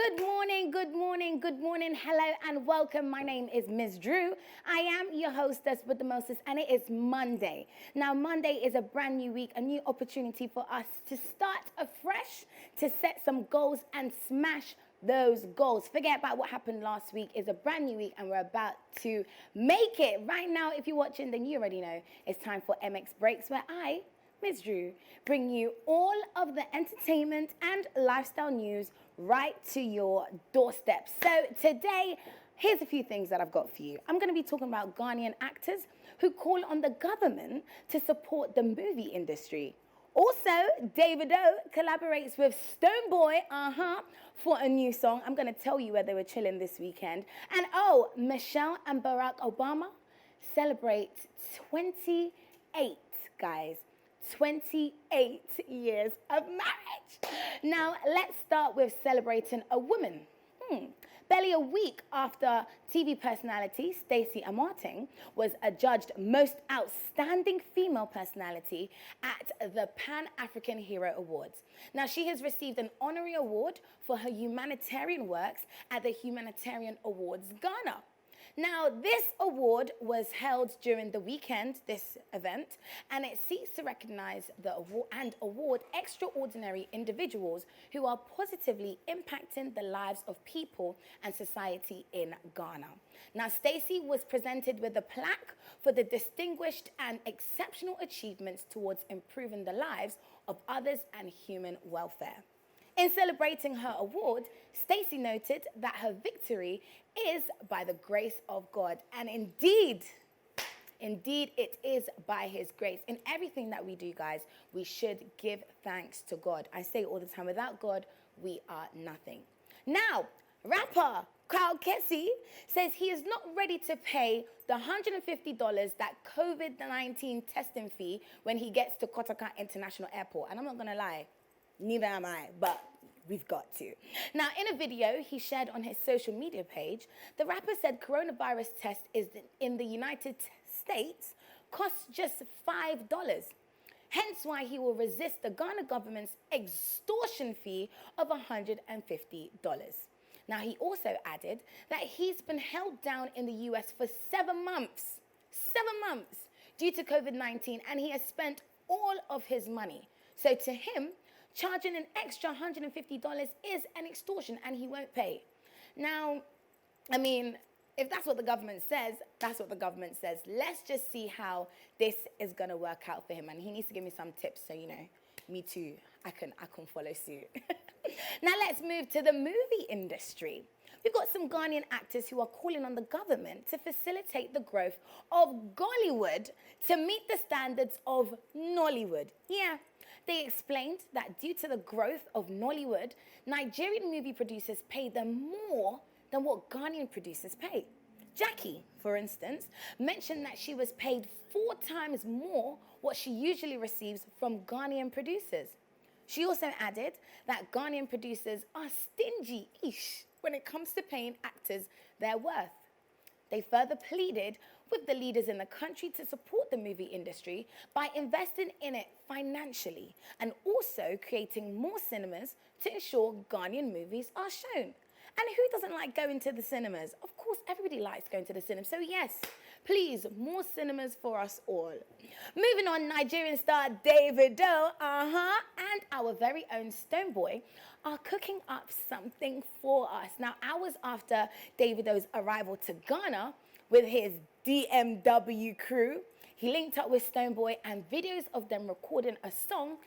Good morning, hello and welcome. My name is Ms. Drew. I am your hostess with the mostest, and it is Monday. Now, Monday is a brand new week, a new opportunity for us to start afresh, to set some goals and smash those goals. Forget about what happened last week. It's a brand new week and we're about to make it. Right now, if you're watching, then you already know it's time for MX Breaks, where I, Ms. Drew, bring you all of the entertainment and lifestyle news right to your doorstep. So today, here's a few things that I've got for you. I'm going to be talking about Ghanaian actors who call on the government to support the movie industry. Also, Davido collaborates with Stonebwoy, for a new song. I'm going to tell you where they were chilling this weekend. And oh, Michelle and Barack Obama celebrate 28, guys. 28 years of marriage. Now, let's start with celebrating a woman. Barely a week after TV personality Stacy Amoateng was adjudged Most Outstanding Female Personality at the Pan-African Hero Awards. Now, she has received an honorary award for her humanitarian works at the Humanitarian Awards Ghana. Now, this award was held during the weekend, this event, and it seeks to recognize the award extraordinary individuals who are positively impacting the lives of people and society in Ghana. Now, Stacey was presented with a plaque for the distinguished and exceptional achievements towards improving the lives of others and human welfare. In celebrating her award, Stacey noted that her victory is by the grace of God. And indeed it is by his grace. In everything that we do, guys, we should give thanks to God. I say it all the time, without God, we are nothing. Now, rapper Kwaw Kese says he is not ready to pay the $150 that COVID-19 testing fee when he gets to Kotoka International Airport. And I'm not going to lie, neither am I, but we've got to. Now, in a video he shared on his social media page, the rapper said coronavirus test in the United States costs just $5. Hence why he will resist the Ghana government's extortion fee of $150. Now, he also added that he's been held down in the US for 7 months, due to COVID-19, and he has spent all of his money. So to him, charging an extra $150 is an extortion and he won't pay. Now, I mean, if that's what the government says, that's what the government says. Let's just see how this is going to work out for him. And he needs to give me some tips so, you know, me too, I can follow suit. Now, let's move to the movie industry. We've got some Ghanaian actors who are calling on the government to facilitate the growth of Gollywood to meet the standards of Nollywood. Yeah. They explained that due to the growth of Nollywood, Nigerian movie producers pay them more than what Ghanaian producers pay. Jackie, for instance, mentioned that she was paid 4 times more what she usually receives from Ghanaian producers. She also added that Ghanaian producers are stingy-ish when it comes to paying actors their worth. They further pleaded with the leaders in the country to support the movie industry by investing in it financially and also creating more cinemas to ensure Ghanaian movies are shown. And who doesn't like going to the cinemas? Of course, everybody likes going to the cinemas. So yes, please, more cinemas for us all. Moving on, Nigerian star Davido, and our very own Stonebwoy are cooking up something for us. Now, hours after Davido's arrival to Ghana with his DMW crew, he linked up with Stonebwoy and videos of them recording a song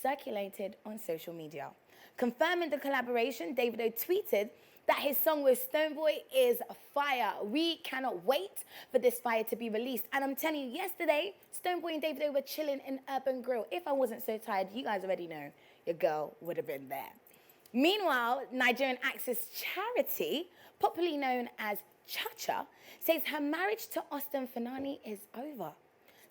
circulated on social media. Confirming the collaboration, Davido tweeted that his song with Stonebwoy is fire. We cannot wait for this fire to be released. And I'm telling you, yesterday, Stonebwoy and Davido were chilling in Urban Grill. If I wasn't so tired, you guys already know, your girl would have been there. Meanwhile, Nigerian actress Charity, popularly known as Chacha, says her marriage to Austin Finani is over.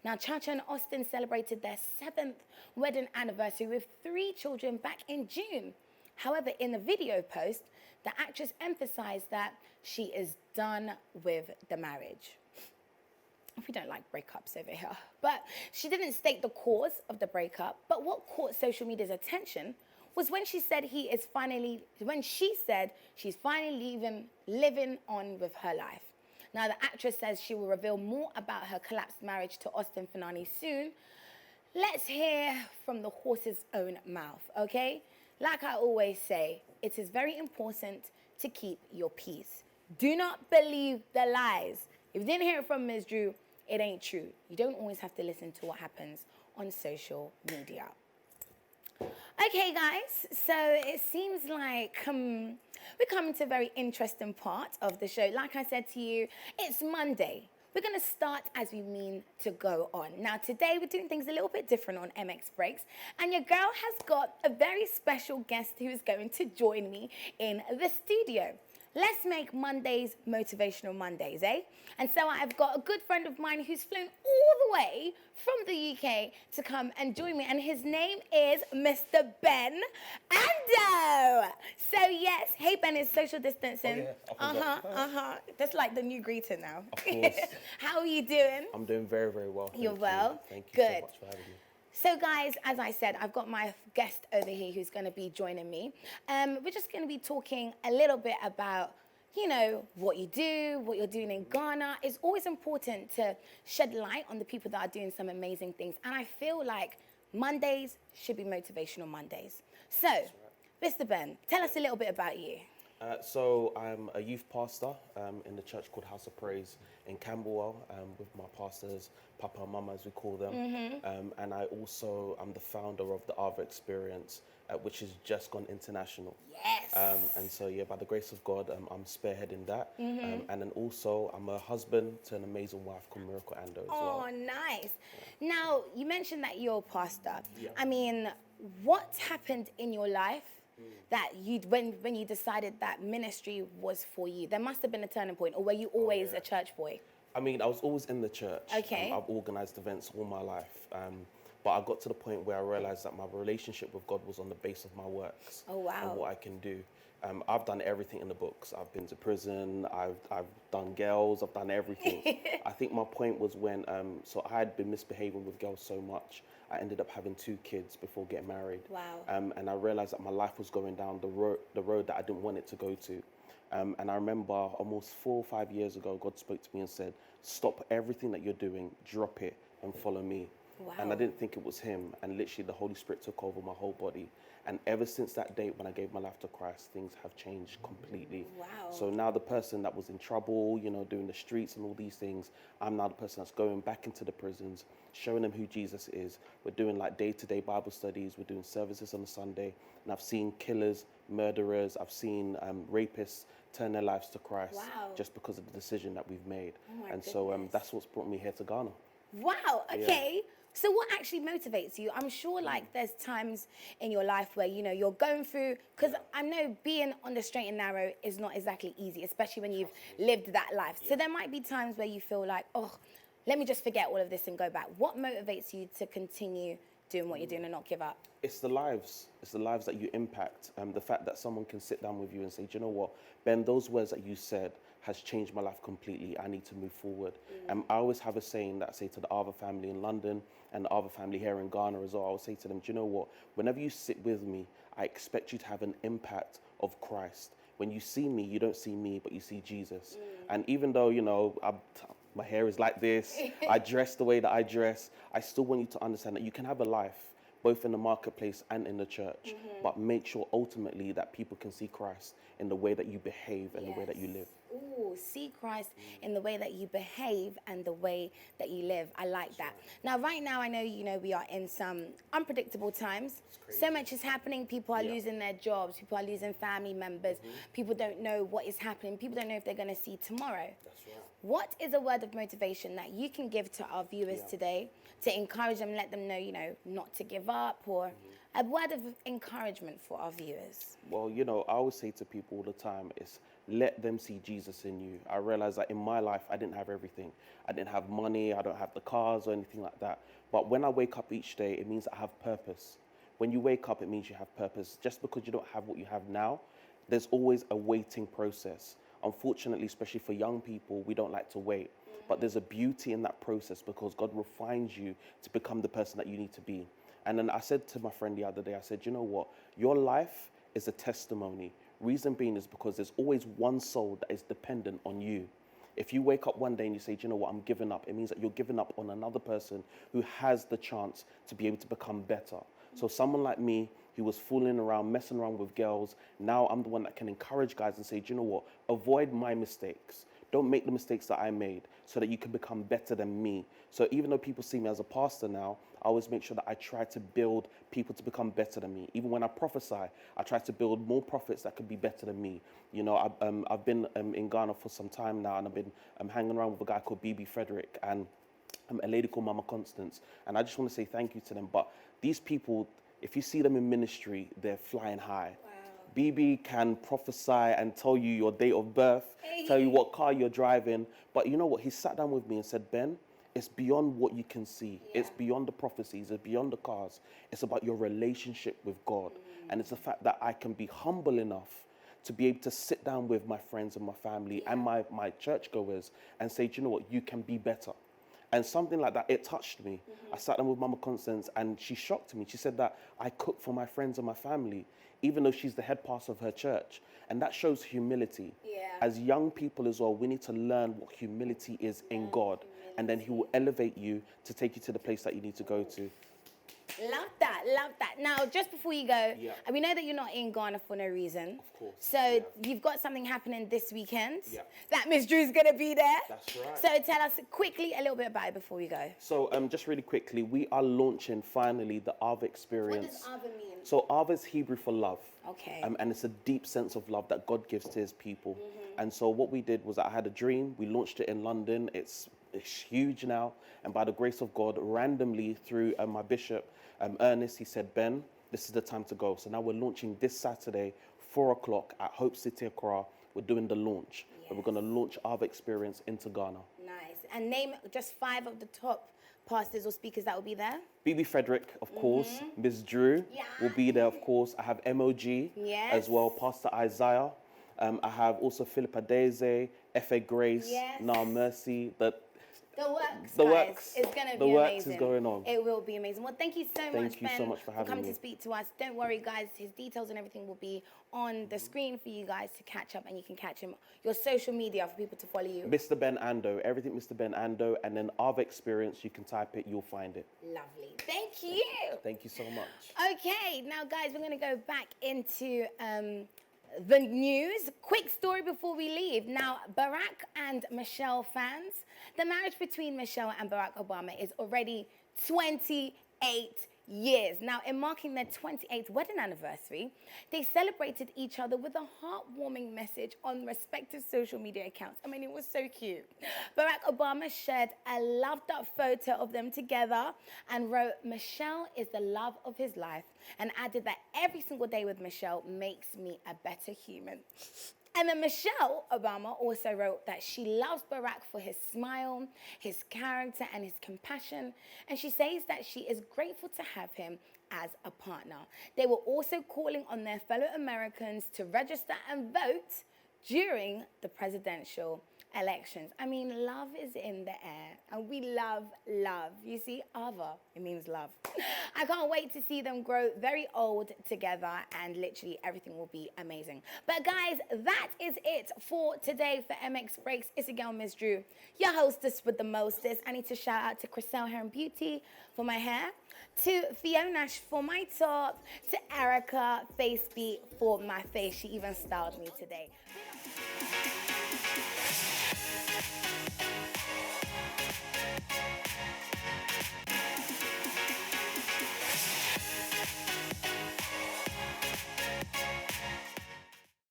Now, Chacha and Austin celebrated their 7th wedding anniversary with 3 children back in June. However, in the video post, the actress emphasized that she is done with the marriage. We don't like breakups over here. But she didn't state the cause of the breakup, but what caught social media's attention was when she said she's finally living on with her life. Now, the actress says she will reveal more about her collapsed marriage to Austin Finani soon. Let's hear from the horse's own mouth, okay? Like I always say, it is very important to keep your peace. Do not believe the lies. If you didn't hear it from Ms. Drew, it ain't true. You don't always have to listen to what happens on social media. Okay, guys, so it seems like we're coming to a very interesting part of the show. Like I said to you, it's Monday. We're going to start as we mean to go on. Now, today we're doing things a little bit different on MX Breaks, and your girl has got a very special guest who is going to join me in the studio. Let's make Mondays motivational Mondays, eh? And so I've got a good friend of mine who's flown all the way from the UK to come and join me, and his name is Mr. Ben Ando. So yes, hey Ben, is social distancing. Oh, yeah, That's like the new greeting now. Of course. How are you doing? I'm doing very, very well. You're well? Thank you Good. so much for having me. So guys, as I said, I've got my guest over here who's going to be joining me. We're just going to be talking a little bit about, you know, what you do, what you're doing in Ghana. It's always important to shed light on the people that are doing some amazing things. And I feel like Mondays should be motivational Mondays. So, Mr. Ben, tell us a little bit about you. So I'm a youth pastor in the church called House of Praise in Camberwell with my pastors, Papa and Mama as we call them. And I'm the founder of the Ava Experience, which has just gone international. Yes. And so, yeah, by the grace of God, I'm spearheading that. And then also I'm a husband to an amazing wife called Miracle Ando as well. Oh, nice. Now, you mentioned that you're a pastor. Yeah. I mean, what happened in your life that when you decided that ministry was for you? There must have been a turning point, or were you always a church boy? I mean, I was always in the church. Okay. I've organized events all my life. But I got to the point where I realized that my relationship with God was on the base of my works. Oh, wow. And what I can do. I've done everything in the books. I've been to prison, I've done girls, I've done everything. I think my point was when, so I had been misbehaving with girls so much, I ended up having 2 kids before getting married. Wow. And I realized that my life was going down the road that I didn't want it to go to. And I remember almost 4 or 5 years ago, God spoke to me and said, stop everything that you're doing, drop it and follow me. Wow. And I didn't think it was him. And literally the Holy Spirit took over my whole body. And ever since that date when I gave my life to Christ, things have changed completely. Wow. So now the person that was in trouble, you know, doing the streets and all these things, I'm now the person that's going back into the prisons, showing them who Jesus is. We're doing like day-to-day Bible studies. We're doing services on a Sunday. And I've seen killers, murderers. I've seen rapists turn their lives to Christ. Wow. Just because of the decision that we've made. Oh my and so goodness. That's what's brought me here to Ghana. Wow, okay. So what actually motivates you? I'm sure like there's times in your life where, you know, you're going through, because I know being on the straight and narrow is not exactly easy, especially when you've lived that life. So there might be times where you feel like, oh, let me just forget all of this and go back. What motivates you to continue doing what you're doing and not give up? It's the lives that you impact. The fact that someone can sit down with you and say, do you know what, Ben, those words that you said has changed my life completely. I need to move forward. I always have a saying that I say to the Ava family in London and the Ava family here in Ghana as well. I would say to them, do you know what, whenever you sit with me, I expect you to have an impact of Christ. When you see me, you don't see me, but you see Jesus. And even though, you know, my hair is like this, I dress the way that I dress, I still want you to understand that you can have a life both in the marketplace and in the church, but make sure ultimately that people can see Christ in the way that you behave and the way that you live. Ooh, see Christ in the way that you behave and the way that you live. I like that. Now, right now, I know, you know, we are in some unpredictable times. So much is happening. People are losing their jobs. People are losing family members. People don't know what is happening. People don't know if they're going to see tomorrow. That's right. What is a word of motivation that you can give to our viewers today to encourage them, let them know, you know, not to give up, or a word of encouragement for our viewers? Well, you know, I always say to people all the time is let them see Jesus in you. I realized that in my life, I didn't have everything. I didn't have money. I don't have the cars or anything like that. But when I wake up each day, it means I have purpose. When you wake up, it means you have purpose. Just because you don't have what you have now, there's always a waiting process. Unfortunately, especially for young people, we don't like to wait. But there's a beauty in that process because God refines you to become the person that you need to be. And then I said to my friend the other day, I said, you know what? Your life is a testimony. Reason being is because there's always one soul that is dependent on you. If you wake up one day and you say, do you know what, I'm giving up, it means that you're giving up on another person who has the chance to be able to become better. So someone like me, who was fooling around, messing around with girls, now I'm the one that can encourage guys and say, do you know what, avoid my mistakes. Don't make the mistakes that I made so that you can become better than me. So even though people see me as a pastor now, I always make sure that I try to build people to become better than me. Even when I prophesy, I try to build more prophets that could be better than me. You know, I've been in Ghana for some time now, and I've been hanging around with a guy called BB Frederick and a lady called Mama Constance. And I just want to say thank you to them. But these people, if you see them in ministry, they're flying high. Wow. BB can prophesy and tell you your date of birth, tell you what car you're driving. But you know what? He sat down with me and said, Ben, it's beyond what you can see. Yeah. It's beyond the prophecies. It's beyond the cars. It's about your relationship with God. And it's the fact that I can be humble enough to be able to sit down with my friends and my family and my churchgoers and say, do you know what? You can be better. And something like that, it touched me. I sat down with Mama Constance and she shocked me. She said that I cook for my friends and my family, even though she's the head pastor of her church. And that shows humility. Yeah. As young people as well, we need to learn what humility is in God. And then he will elevate you to take you to the place that you need to go to. Love that, love that. Now, just before you go, we know that you're not in Ghana for no reason. Of course. So you've got something happening this weekend. Yeah. That Miss Drew's going to be there. That's right. So tell us quickly a little bit about it before we go. So just really quickly, we are launching finally the Ava experience. What does Ava mean? So Ava is Hebrew for love. Okay. And it's a deep sense of love that God gives to his people. And so what we did was I had a dream. We launched it in London. It's huge now. And by the grace of God, randomly through my bishop, Ernest, he said, Ben, this is the time to go. So now we're launching this Saturday, 4 o'clock at Hope City, Accra. We're doing the launch. Yes. We're going to launch our experience into Ghana. Nice. And name just 5 of the top pastors or speakers that will be there. BB Frederick, of course. Ms. Drew will be there, of course. I have MOG as well, Pastor Isaiah. I have also Philippa Daisy, F.A. Grace, Now Mercy. The works is going to be amazing. The works is going on. It will be amazing. Well, thank you so much, Ben. Thank you so much for having coming me. to speak to us. Don't worry, guys. His details and everything will be on the screen for you guys to catch up, and you can catch him. Your social media for people to follow you. Mr. Ben Ando. Everything Mr. Ben Ando. And then Ava Experience. You can type it. You'll find it. Lovely. Thank you. Thank you so much. Okay. Now, guys, we're going to go back into the news. Quick story before we leave. Now, Barack and Michelle fans, the marriage between Michelle and Barack Obama is already 28 years. Now, in marking their 28th wedding anniversary, they celebrated each other with a heartwarming message on respective social media accounts. I mean, it was so cute. Barack Obama shared a loved-up photo of them together and wrote, "Michelle is the love of his life," and added that every single day with Michelle makes me a better human. And then Michelle Obama also wrote that she loves Barack for his smile, his character, and his compassion. And she says that she is grateful to have him as a partner. They were also calling on their fellow Americans to register and vote during the presidential elections. I mean, love is in the air, and we love love. You see, Ava, it means love. I can't wait to see them grow very old together, and literally everything will be amazing. But guys, that is it for today for MX Breaks. It's your girl, Ms. Drew, your hostess with the mostest. I need to shout out to Chriselle Hair and Beauty for my hair, to Fiona for my top, to Erica Facebeat for my face. She even styled me today.